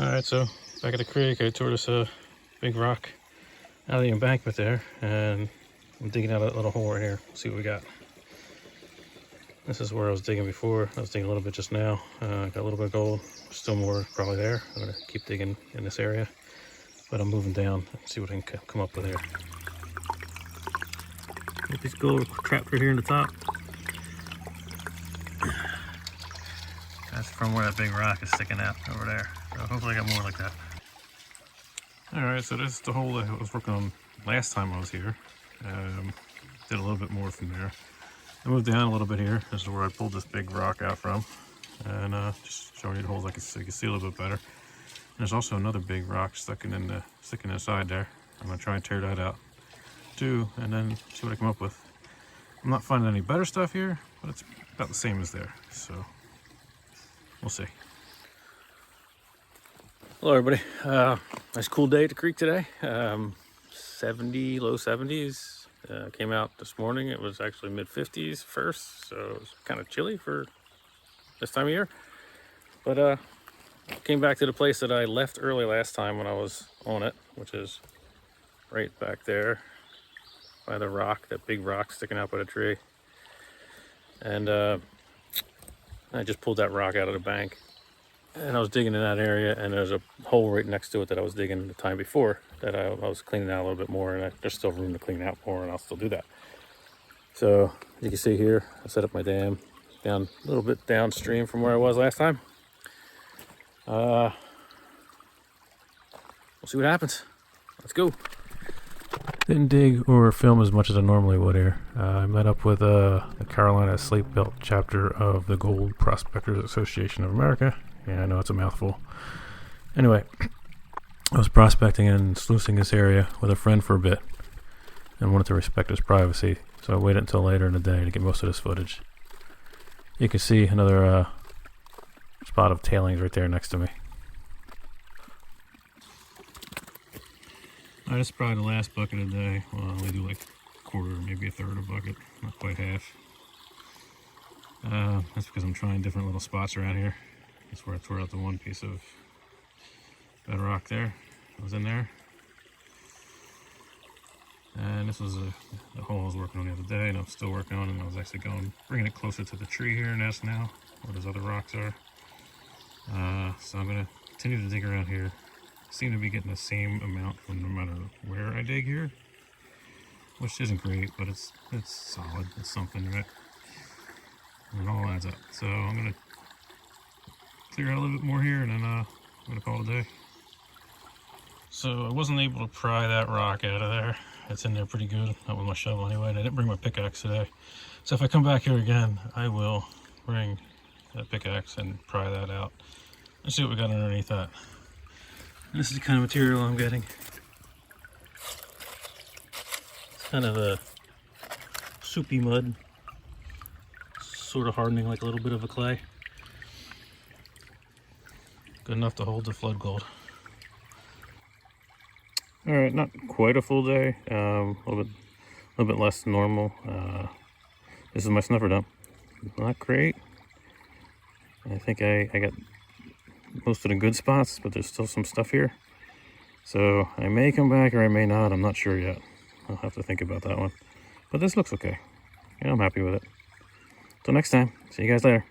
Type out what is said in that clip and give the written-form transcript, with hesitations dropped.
Alright, so back at the creek, I tore this big rock out of the embankment there, and I'm digging out a little hole right here. See what we got. This is where I was digging before. I was digging a little bit just now. Got a little bit of gold. Still more probably there. I'm going to keep digging in this area, but I'm moving down and see what I can come up with here. Get this gold trapped right here in the top. That's from where that big rock is sticking out over there. So hopefully I got more like that. Alright, so this is the hole that I was working on last time I was here. Did a little bit more from there. I moved down a little bit here. This is where I pulled this big rock out from. And just showing you the holes so you can see a little bit better. And there's also another big rock sticking inside there. I'm going to try and tear that out too, and then see what I come up with. I'm not finding any better stuff here, but it's about the same as there. So we'll see. Hello everybody. Nice cool day at the creek today. 70, low 70s. Came out this morning. It was actually mid 50s first, so it was kind of chilly for this time of year. But came back to the place that I left early last time when I was on it, which is right back there by the rock, that big rock sticking out by the tree. And I just pulled that rock out of the bank, and I was digging in that area, and there's a hole right next to it that I was digging the time before that I was cleaning out a little bit more, and there's still room to clean out more, and I'll still do that. So as you can see here, I set up my dam down a little bit downstream from where I was last time. We'll see what happens. Let's go. Didn't dig or film as much as I normally would here. I met up with the Carolina Slate Belt chapter of the Gold Prospectors Association of America. Yeah, I know it's a mouthful. Anyway, I was prospecting and sluicing this area with a friend for a bit and wanted to respect his privacy, so I waited until later in the day to get most of this footage. You can see another spot of tailings right there next to me. This is probably the last bucket of the day. Well, I only do like a quarter, maybe a third of a bucket, not quite half. That's because I'm trying different little spots around here. That's where I tore out the one piece of bedrock there. I was in there. And this was the hole I was working on the other day, and I'm still working on it. And I was actually bringing it closer to the tree here, and that's now where those other rocks are. So I'm going to continue to dig around here. Seem to be getting the same amount from no matter where I dig here, which isn't great, but it's solid. It's something, right? And it all adds up. So I'm going to clear out a little bit more here, and then I'm going to call it a day. So I wasn't able to pry that rock out of there. It's in there pretty good, not with my shovel anyway, and I didn't bring my pickaxe today. So if I come back here again, I will bring that pickaxe and pry that out. Let's see what we got underneath that. And this is the kind of material I'm getting. It's kind of a soupy mud, sort of hardening like a little bit of a clay. Good enough to hold the flood gold. Alright, not quite a full day, a little bit less than normal. This is my snuffer dump. Not great. I think I got most of the good spots, but there's still some stuff here. So I may come back or I may not. I'm not sure yet. I'll have to think about that one. But this looks okay. Yeah, I'm happy with it. Till next time. See you guys later.